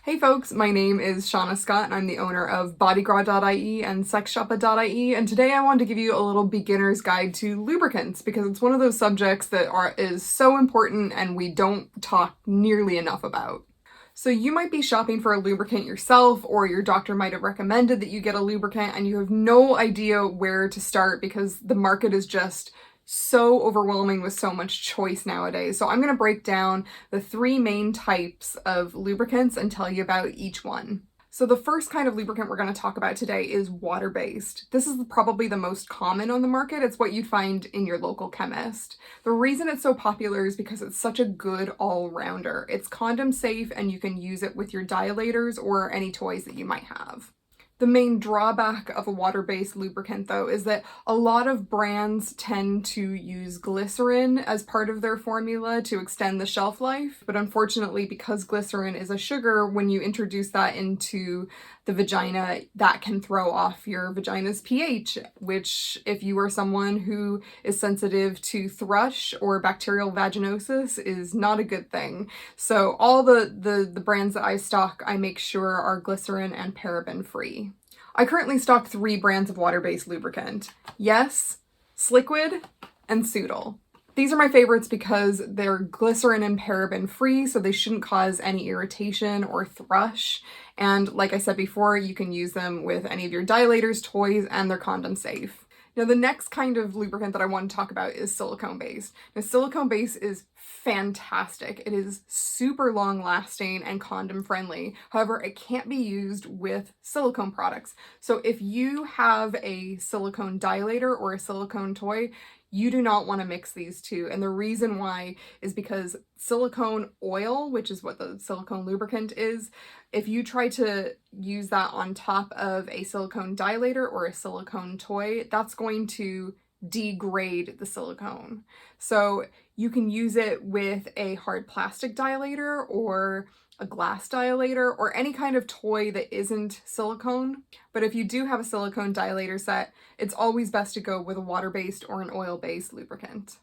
Hey folks, my name is Shauna Scott and I'm the owner of BodyGra.ie and SexShoppa.ie, and today I wanted to give you a little beginner's guide to lubricants because it's one of those subjects that is so important and we don't talk nearly enough about. So you might be shopping for a lubricant yourself, or your doctor might have recommended that you get a lubricant and you have no idea where to start because the market is just so overwhelming with so much choice nowadays. So I'm going to break down the three main types of lubricants and tell you about each one. So the first kind of lubricant we're going to talk about today is water-based. This is probably the most common on the market. It's what you'd find in your local chemist. The reason it's so popular is because it's such a good all-rounder. It's condom safe and you can use it with your dilators or any toys that you might have. The main drawback of a water-based lubricant, though, is that a lot of brands tend to use glycerin as part of their formula to extend the shelf life. But unfortunately, because glycerin is a sugar, when you introduce that into the vagina, that can throw off your vagina's pH, which if you are someone who is sensitive to thrush or bacterial vaginosis is not a good thing. So all the brands that I stock, I make sure are glycerin and paraben free. I currently stock 3 brands of water-based lubricant. Yes, Sliquid, and Soodle. These are my favorites because they're glycerin and paraben free, so they shouldn't cause any irritation or thrush. And like I said before, you can use them with any of your dilators, toys, and they're condom safe. Now, the next kind of lubricant that I want to talk about is silicone based. Now, silicone based is fantastic. It is super long lasting and condom friendly. However, it can't be used with silicone products. So if you have a silicone dilator or a silicone toy, you do not want to mix these two. And the reason why is because silicone oil, which is what the silicone lubricant is, if you try to use that on top of a silicone dilator or a silicone toy, that's going to degrade the silicone. So you can use it with a hard plastic dilator or a glass dilator or any kind of toy that isn't silicone. But if you do have a silicone dilator set, it's always best to go with a water-based or an oil-based lubricant.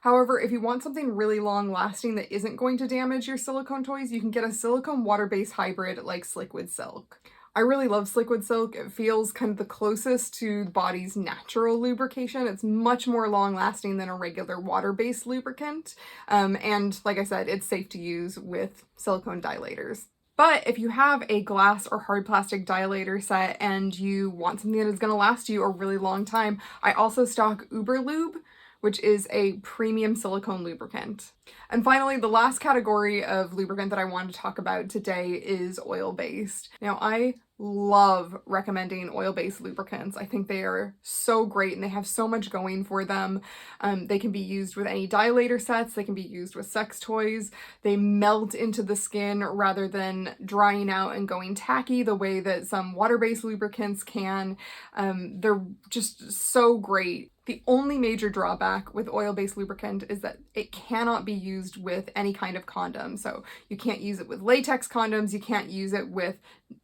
However, if you want something really long-lasting that isn't going to damage your silicone toys, you can get a silicone water-based hybrid like Sliquid Silk. I really love Sliquid Silk. It feels kind of the closest to the body's natural lubrication. It's much more long-lasting than a regular water-based lubricant. And like I said, it's safe to use with silicone dilators. But if you have a glass or hard plastic dilator set and you want something that is going to last you a really long time, I also stock Uberlube, which is a premium silicone lubricant. And finally, the last category of lubricant that I want to talk about today is oil-based. Now, I love recommending oil-based lubricants. I think they are so great and they have so much going for them. They can be used with any dilator sets, they can be used with sex toys, they melt into the skin rather than drying out and going tacky the way that some water-based lubricants can. They're just so great. The only major drawback with oil-based lubricant is that it cannot be used with any kind of condom. So you can't use it with latex condoms, you can't use it with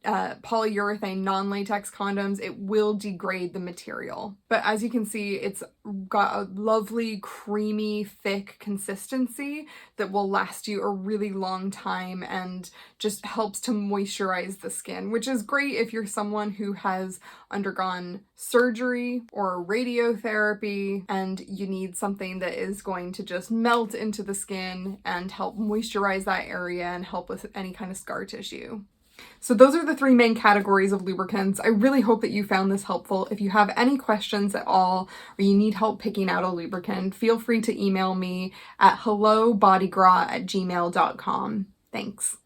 polyurethane non-latex condoms. It will degrade the material. But as you can see, it's got a lovely, creamy, thick consistency that will last you a really long time and just helps to moisturize the skin, which is great if you're someone who has undergone surgery or radiotherapy and you need something that is going to just melt into the skin and help moisturize that area and help with any kind of scar tissue. So those are the 3 main categories of lubricants. I really hope that you found this helpful. If you have any questions at all or you need help picking out a lubricant, feel free to email me at hellobodygra@gmail.com. Thanks.